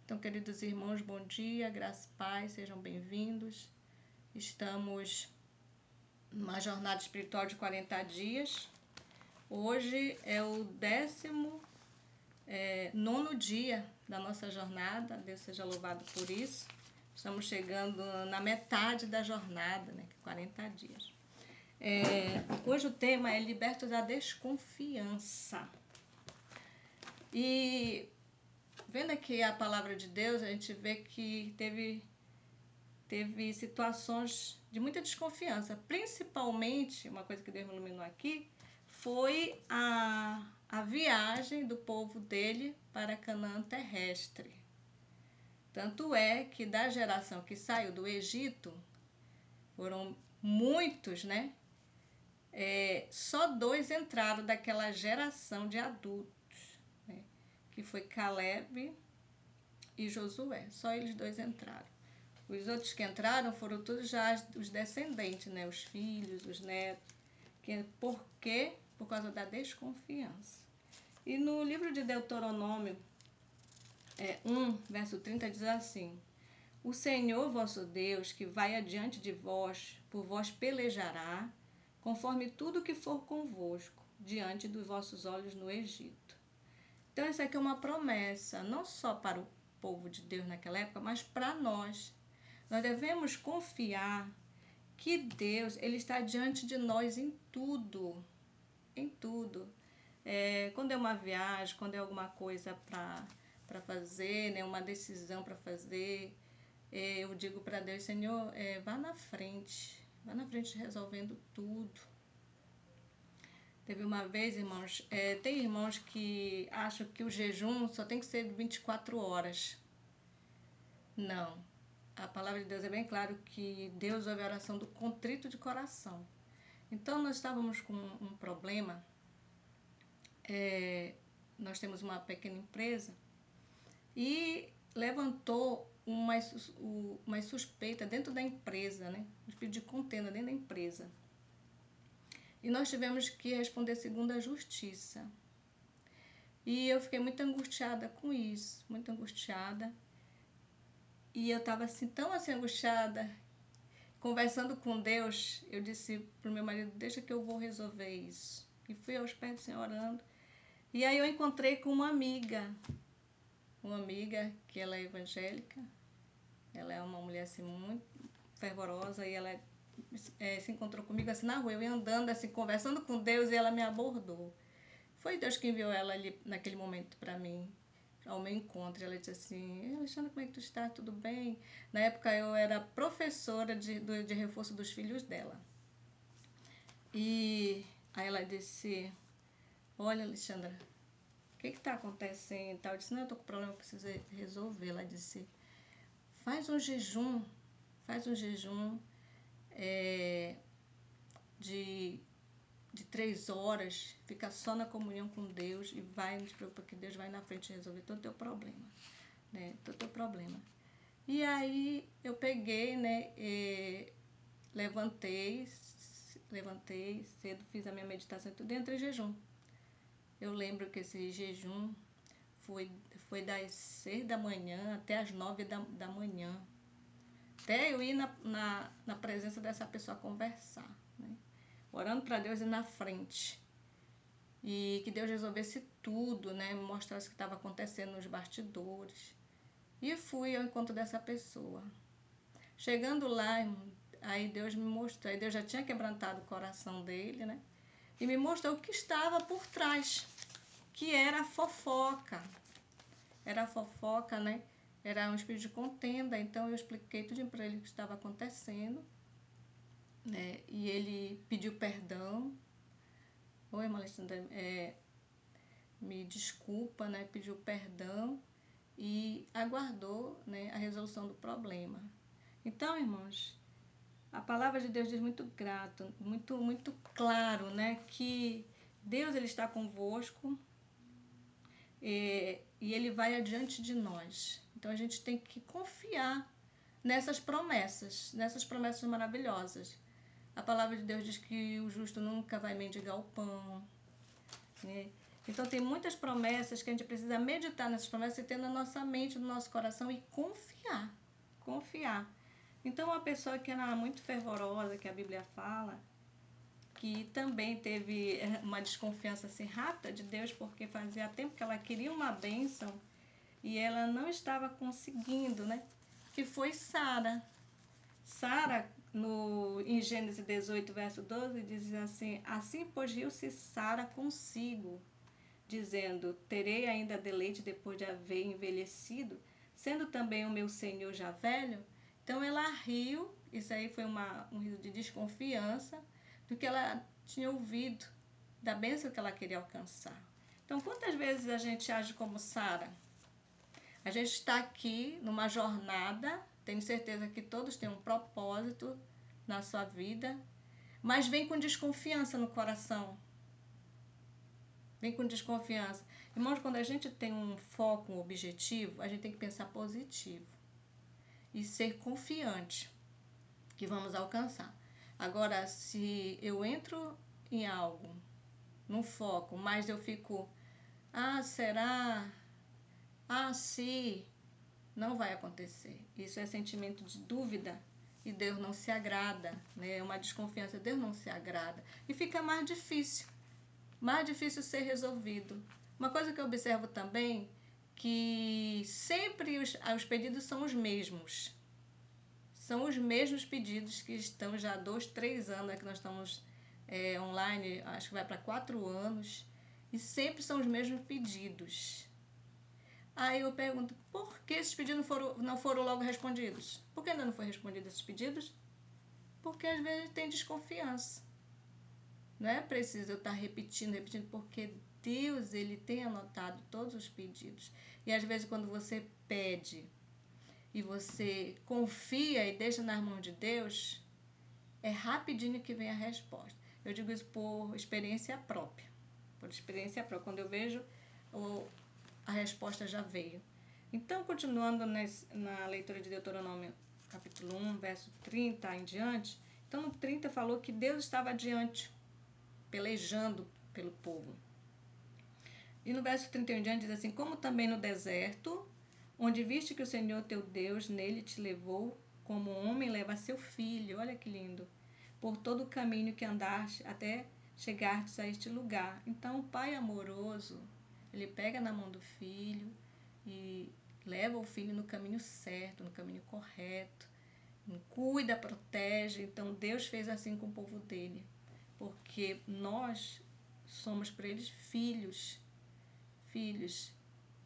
Então, queridos irmãos, bom dia, graça e paz, sejam bem-vindos. Estamos numa jornada espiritual de 40 dias. Hoje é o 19º dia da nossa jornada, Deus seja louvado por isso. Estamos chegando na metade da jornada, né, 40 dias. Hoje o tema é libertos da desconfiança. E vendo aqui a palavra de Deus, a gente vê que teve situações de muita desconfiança. Principalmente, uma coisa que Deus me iluminou aqui, foi a viagem do povo dele para Canaã terrestre. Tanto é que da geração que saiu do Egito, foram muitos, né? Só 2 entraram daquela geração de adultos, né? Que foi Caleb e Josué. Só eles 2 entraram. Os outros que entraram foram todos já os descendentes, né? Os filhos, os netos. Por quê? Por causa da desconfiança. E no livro de Deuteronômio 1, verso 30, diz assim: O Senhor vosso Deus, que vai adiante de vós, por vós pelejará, conforme tudo que for convosco, diante dos vossos olhos no Egito. Então, isso aqui é uma promessa, não só para o povo de Deus naquela época, mas para nós. Nós devemos confiar que Deus, Ele está diante de nós em tudo. Em tudo. Quando é uma viagem, quando é alguma coisa para fazer, né, uma decisão para fazer, eu digo para Deus: Senhor, vá na frente resolvendo tudo. Teve uma vez, irmãos, tem irmãos que acham que o jejum só tem que ser de 24 horas. Não. A palavra de Deus é bem claro que Deus ouve a oração do contrito de coração. Então, nós estávamos com um problema. Nós temos uma pequena empresa e levantou uma suspeita dentro da empresa, né? Um espírito de contenda dentro da empresa. E nós tivemos que responder segundo a justiça. E eu fiquei muito angustiada com isso, muito angustiada. E eu estava assim, tão assim angustiada, conversando com Deus, eu disse para o meu marido: deixa que eu vou resolver isso. E fui aos pés do Senhor orando. E aí eu encontrei com uma amiga que ela é evangélica. Ela é uma mulher assim muito fervorosa e ela se encontrou comigo assim na rua. Eu ia andando assim, conversando com Deus, e ela me abordou. Foi Deus que enviou ela ali naquele momento para mim, ao meu encontro. Ela disse assim: Alexandra, como é que tu está? Tudo bem? Na época eu era professora de reforço dos filhos dela. E aí ela disse: olha, Alexandra, o que está acontecendo? Eu disse: não, eu estou com um problema que preciso resolver. Ela disse: faz um jejum de 3 horas, fica só na comunhão com Deus e vai, não te preocupa que Deus vai na frente resolver todo o teu problema, né? Todo o teu problema. E aí eu peguei, né, levantei cedo, fiz a minha meditação e tudo, e entrei em jejum. Eu lembro que esse jejum foi das 6 da manhã até as 9 da manhã. Até eu ir na presença dessa pessoa conversar, né? Orando para Deus ir na frente. E que Deus resolvesse tudo, né? Me mostrasse o que estava acontecendo nos bastidores. E fui ao encontro dessa pessoa. Chegando lá, aí Deus me mostrou. Aí Deus já tinha quebrantado o coração dele, né? E me mostrou o que estava por trás, que era a fofoca. Era a fofoca, né? Era um espírito de contenda. Então eu expliquei tudo para ele o que estava acontecendo, né? E ele pediu perdão. Oi, irmã Alexandra, me desculpa, né? Pediu perdão e aguardou, né, a resolução do problema. Então, irmãos, a palavra de Deus diz muito grato, muito claro, né, que Deus, ele está convosco e ele vai adiante de nós. Então a gente tem que confiar nessas promessas maravilhosas. A palavra de Deus diz que o justo nunca vai mendigar o pão, né? Então, tem muitas promessas que a gente precisa meditar nessas promessas e ter na nossa mente, no nosso coração e confiar. Confiar. Então, uma pessoa que era muito fervorosa, que a Bíblia fala, que também teve uma desconfiança assim rápida de Deus, porque fazia tempo que ela queria uma bênção e ela não estava conseguindo, né? Que foi Sara. Sara, em Gênesis 18, verso 12, diz assim: assim pois riu-se Sara consigo, dizendo: terei ainda deleite depois de haver envelhecido, sendo também o meu senhor já velho? Então ela riu, isso aí foi um riso de desconfiança do que ela tinha ouvido, da bênção que ela queria alcançar. Então, quantas vezes a gente age como Sara? A gente está aqui numa jornada, tenho certeza que todos têm um propósito na sua vida, mas vem com desconfiança no coração. Vem com desconfiança. Irmãos, quando a gente tem um foco, um objetivo, a gente tem que pensar positivo e ser confiante que vamos alcançar. Agora, se eu entro em algo, num foco, mas eu fico, será? Se, não vai acontecer. Isso é sentimento de dúvida e Deus não se agrada, né? É uma desconfiança, Deus não se agrada. E fica mais difícil ser resolvido. Uma coisa que eu observo também, que sempre os pedidos são os mesmos. São os mesmos pedidos que estão já há 2, 3 anos, que nós estamos online, acho que vai para 4 anos, e sempre são os mesmos pedidos. Aí eu pergunto, por que esses pedidos não foram logo respondidos? Por que ainda não foram respondidos esses pedidos? Porque às vezes tem desconfiança. Não é preciso eu estar repetindo, porque Deus, ele tem anotado todos os pedidos. E às vezes quando você pede e você confia e deixa nas mãos de Deus, é rapidinho que vem a resposta. Eu digo isso por experiência própria. Por experiência própria. Quando eu vejo, a resposta já veio. Então, continuando na leitura de Deuteronômio, capítulo 1, verso 30 em diante. Então, no 30 falou que Deus estava adiante, pelejando pelo povo. E no verso 31 em diante diz assim: como também no deserto, onde viste que o Senhor teu Deus nele te levou, como um homem leva seu filho, olha que lindo, por todo o caminho que andaste até chegardes a este lugar. Então, o pai amoroso, ele pega na mão do filho e leva o filho no caminho certo, no caminho correto, cuida, protege. Então, Deus fez assim com o povo dele, porque nós somos para eles filhos.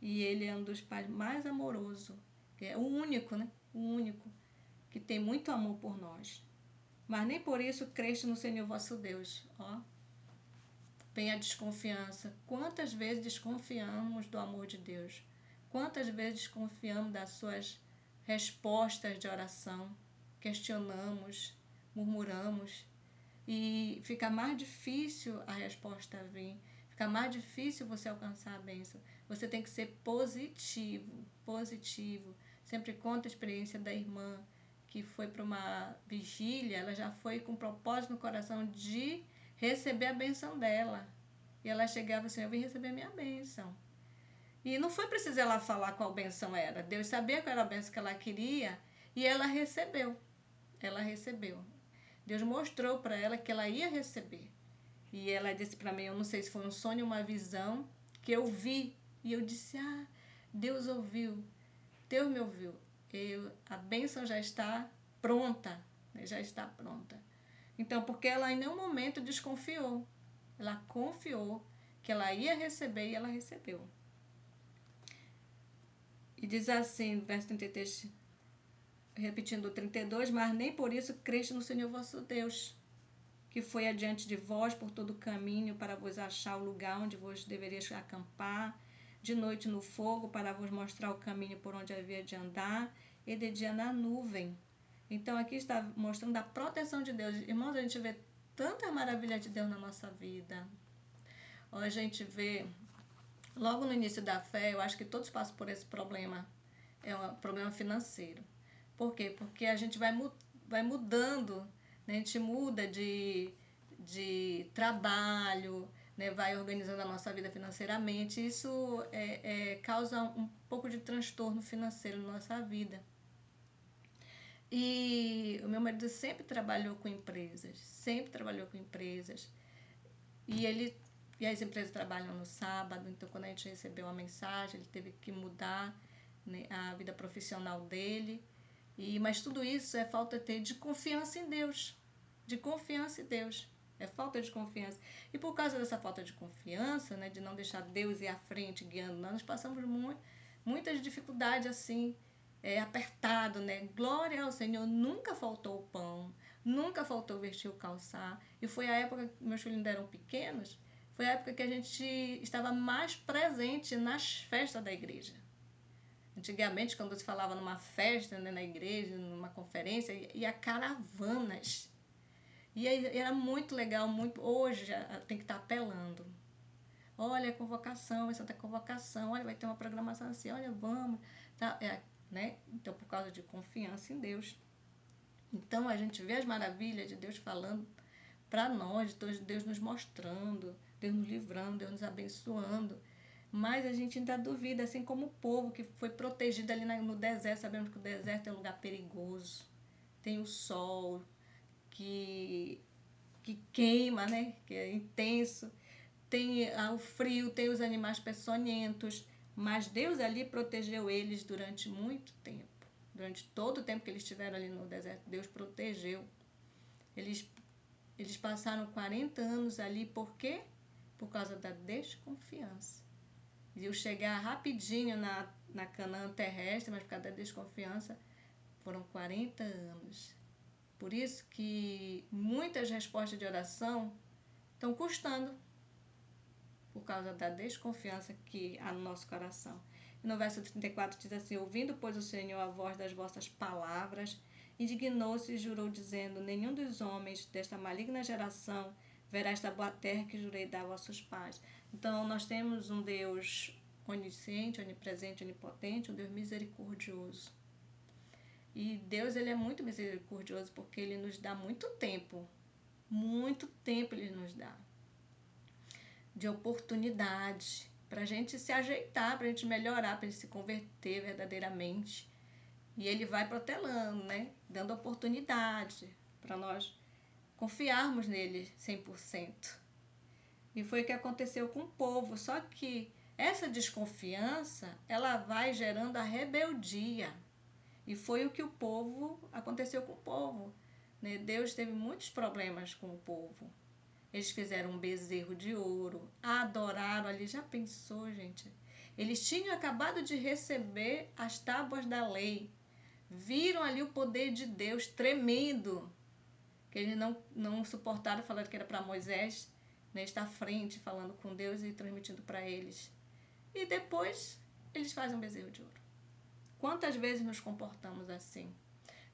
E ele é um dos pais mais amorosos, é o único, né? O único que tem muito amor por nós. Mas nem por isso creste no Senhor vosso Deus. Vem a desconfiança. Quantas vezes desconfiamos do amor de Deus? Quantas vezes desconfiamos das suas respostas de oração? Questionamos, murmuramos. E fica mais difícil a resposta vir. Fica mais difícil você alcançar a bênção. Você tem que ser positivo. Sempre conta a experiência da irmã que foi para uma vigília, ela já foi com propósito no coração de receber a bênção dela. E ela chegava assim: eu vim receber a minha bênção. E não foi preciso ela falar qual bênção era. Deus sabia qual era a bênção que ela queria e ela recebeu. Deus mostrou para ela que ela ia receber. E ela disse para mim, eu não sei se foi um sonho ou uma visão, que eu vi. E eu disse, Deus ouviu. Deus me ouviu. A bênção já está pronta. Já está pronta. Então, porque ela em nenhum momento desconfiou. Ela confiou que ela ia receber e ela recebeu. E diz assim, verso 33, repetindo o 32, mas nem por isso creste no Senhor vosso Deus, que foi adiante de vós por todo o caminho para vos achar o lugar onde vos deverias acampar, de noite no fogo para vos mostrar o caminho por onde havia de andar, e de dia na nuvem. Então aqui está mostrando a proteção de Deus. Irmãos, a gente vê tanta maravilha de Deus na nossa vida. A gente vê, logo no início da fé, eu acho que todos passam por esse problema. É um problema financeiro. Por quê? Porque a gente vai mudando, né? A gente muda de trabalho, né, vai organizando a nossa vida financeiramente. Isso causa um pouco de transtorno financeiro na nossa vida. E o meu marido sempre trabalhou com empresas, e as empresas trabalham no sábado, então quando a gente recebeu a mensagem, ele teve que mudar, né, a vida profissional dele. Mas tudo isso é falta de confiança em Deus, de confiança em Deus. É falta de confiança. E por causa dessa falta de confiança, né, de não deixar Deus ir à frente, guiando, nós passamos muitas dificuldades assim, apertado, né? Glória ao Senhor, nunca faltou o pão, nunca faltou vestir o calçar. E foi a época que meus filhos ainda eram pequenos, foi a época que a gente estava mais presente nas festas da igreja. Antigamente, quando se falava numa festa, né, na igreja, numa conferência, ia caravanas. E aí era muito legal, hoje já tem que estar apelando. Olha a convocação, essa é a convocação, olha, vai ter uma programação assim, olha, vamos. Tá, né? Então, por causa de confiança em Deus. Então, a gente vê as maravilhas de Deus falando para nós, Deus nos mostrando, Deus nos livrando, Deus nos abençoando. Mas a gente ainda duvida, assim como o povo que foi protegido ali no deserto. Sabemos que o deserto é um lugar perigoso. Tem o sol que queima, né? Que é intenso. Tem o frio, tem os animais peçonhentos. Mas Deus ali protegeu eles durante muito tempo. Durante todo o tempo que eles estiveram ali no deserto, Deus protegeu. Eles passaram 40 anos ali, por quê? Por causa da desconfiança. Iam chegar rapidinho na Canaã terrestre, mas por causa da desconfiança, foram 40 anos. Por isso que muitas respostas de oração estão custando, por causa da desconfiança que há no nosso coração. E no verso 34 diz assim: ouvindo, pois, o Senhor a voz das vossas palavras, indignou-se e jurou, dizendo: nenhum dos homens desta maligna geração verá esta boa terra que jurei dar a vossos pais. Então, nós temos um Deus onisciente, onipresente, onipotente, um Deus misericordioso. E Deus, ele é muito misericordioso porque ele nos dá muito tempo ele nos dá, de oportunidade, para a gente se ajeitar, para a gente melhorar, para a gente se converter verdadeiramente. E ele vai protelando, né? Dando oportunidade para nós confiarmos nele 100%. E foi o que aconteceu com o povo. Só que essa desconfiança, ela vai gerando a rebeldia. E foi o que aconteceu com o povo. Né? Deus teve muitos problemas com o povo. Eles fizeram um bezerro de ouro, adoraram ali. Já pensou, gente? Eles tinham acabado de receber as tábuas da lei. Viram ali o poder de Deus tremendo. Que eles não suportaram, falaram que era para Moisés, né, estar à frente, falando com Deus e transmitindo para eles. E depois, eles fazem um bezerro de ouro. Quantas vezes nos comportamos assim?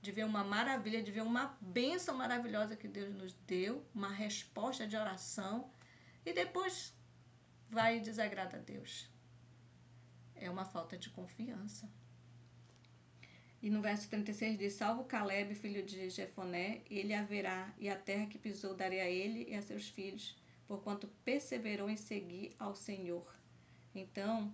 De ver uma maravilha, de ver uma bênção maravilhosa que Deus nos deu, uma resposta de oração, e depois vai e desagrada a Deus. É uma falta de confiança. E no verso 36 diz: salvo Caleb, filho de Jefoné, ele haverá, e a terra que pisou darei a ele e a seus filhos, porquanto perseverou em seguir ao Senhor. Então,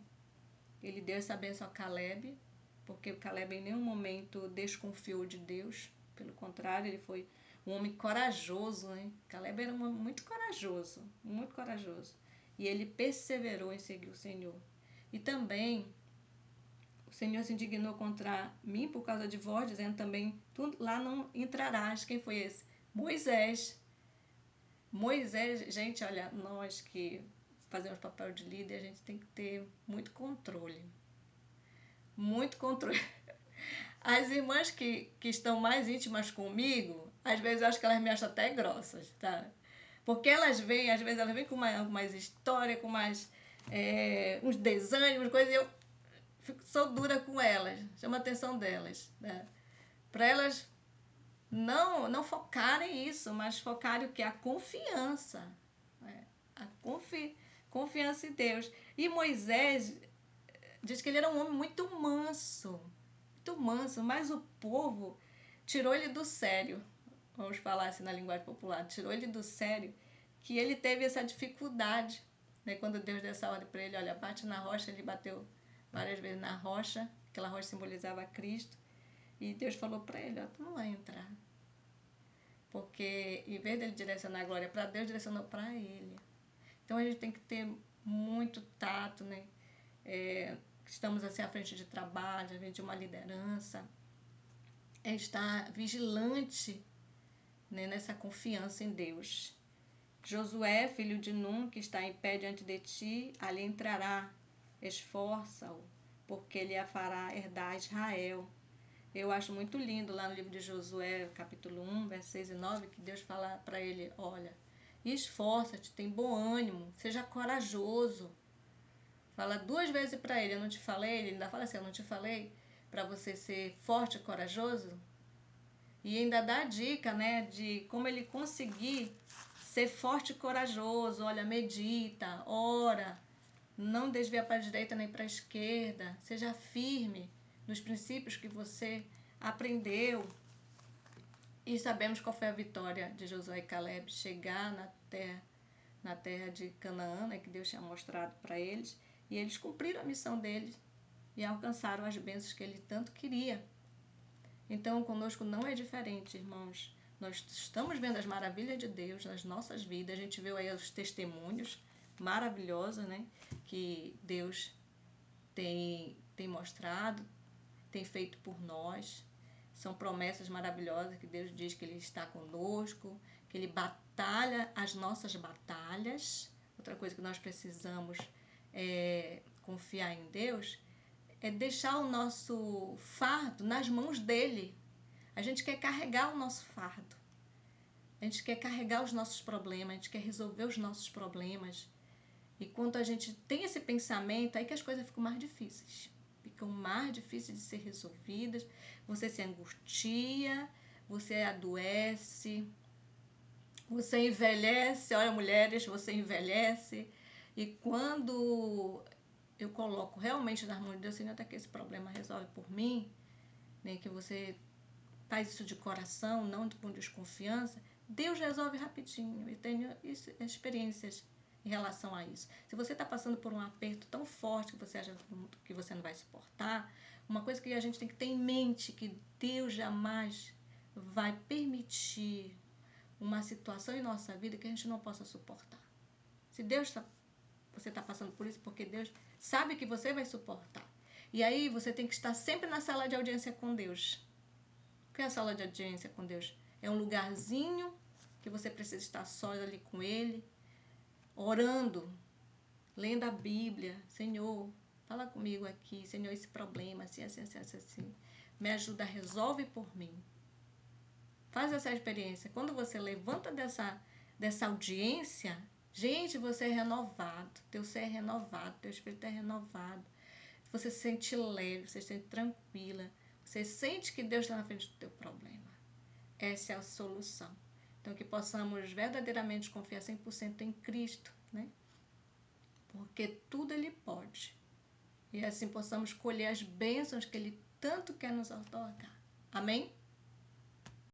ele deu essa bênção a Caleb, porque Caleb em nenhum momento desconfiou de Deus. Pelo contrário, ele foi um homem corajoso, né? Caleb era um homem muito corajoso, muito corajoso. E ele perseverou em seguir o Senhor. E também o Senhor se indignou contra mim por causa de vós, dizendo também: tu lá não entrarás. Quem foi esse? Moisés. Moisés, gente, olha, nós que fazemos papel de líder, a gente tem que ter muito controle. Muito controle. As irmãs que estão mais íntimas comigo, às vezes eu acho que elas me acham até grossas, tá? Porque às vezes elas vêm com mais história, com mais uns desânimos, coisas, e eu sou dura com elas, chamo a atenção delas, né? Para elas não focarem isso, mas focarem o que? A confiança. Né? A confiança em Deus. E Moisés diz que ele era um homem muito manso, mas o povo tirou ele do sério. Vamos falar assim na linguagem popular, tirou ele do sério, que ele teve essa dificuldade, né? Quando Deus deu essa ordem para ele, olha, bate na rocha, ele bateu várias vezes na rocha, aquela rocha simbolizava Cristo, e Deus falou para ele, ó, tu não vai entrar. Porque em vez dele direcionar a glória para Deus, direcionou para ele. Então a gente tem que ter muito tato, né? Estamos assim à frente de trabalho, à frente de uma liderança, estar vigilante, né, nessa confiança em Deus. Josué, filho de Num, que está em pé diante de ti, ali entrará, esforça-o, porque ele a fará herdar Israel. Eu acho muito lindo lá no livro de Josué, capítulo 1, versos 6 e 9, que Deus fala para ele, olha, esforça-te, tem bom ânimo, seja corajoso. Fala 2 vezes para ele, eu não te falei, ele ainda fala assim, eu não te falei para você ser forte e corajoso? E ainda dá a dica, né, de como ele conseguir ser forte e corajoso. Olha, medita, ora, não desvia para a direita nem para a esquerda, seja firme nos princípios que você aprendeu. E sabemos qual foi a vitória de Josué e Caleb, chegar na terra de Canaã, né, que Deus tinha mostrado para eles, e eles cumpriram a missão deles e alcançaram as bênçãos que ele tanto queria. Então, conosco não é diferente, irmãos. Nós estamos vendo as maravilhas de Deus nas nossas vidas. A gente viu aí os testemunhos maravilhosos, né, que Deus tem mostrado, tem feito por nós. São promessas maravilhosas que Deus diz que Ele está conosco, que Ele batalha as nossas batalhas. Outra coisa que nós precisamos é confiar em Deus, é deixar o nosso fardo nas mãos dele. A gente quer carregar o nosso fardo. A gente quer carregar os nossos problemas, a gente quer resolver os nossos problemas. E quando a gente tem esse pensamento, aí que as coisas ficam mais difíceis. Ficam mais difíceis de ser resolvidas. Você se angustia, você adoece, você envelhece. Olha, mulheres, você envelhece. E quando eu coloco realmente nas mãos de Deus, Senhor, até que esse problema resolve por mim, né, que você faz isso de coração, não com desconfiança, Deus resolve rapidinho. Eu tenho experiências em relação a isso. Se você está passando por um aperto tão forte que você acha que você não vai suportar, uma coisa que a gente tem que ter em mente, que Deus jamais vai permitir uma situação em nossa vida que a gente não possa suportar. Se você está passando por isso, porque Deus sabe que você vai suportar. E aí você tem que estar sempre na sala de audiência com Deus. O que é a sala de audiência com Deus? É um lugarzinho que você precisa estar só ali com Ele, orando, lendo a Bíblia. Senhor, fala comigo aqui. Senhor, esse problema, assim, assim, assim, assim, assim. Me ajuda, resolve por mim. Faz essa experiência. Quando você levanta dessa audiência, gente, você é renovado. Teu ser é renovado, teu espírito é renovado. Você se sente leve, você se sente tranquila. Você sente que Deus está na frente do teu problema. Essa é a solução. Então, que possamos verdadeiramente confiar 100% em Cristo, né? Porque tudo Ele pode. E assim possamos colher as bênçãos que Ele tanto quer nos otorgar. Amém?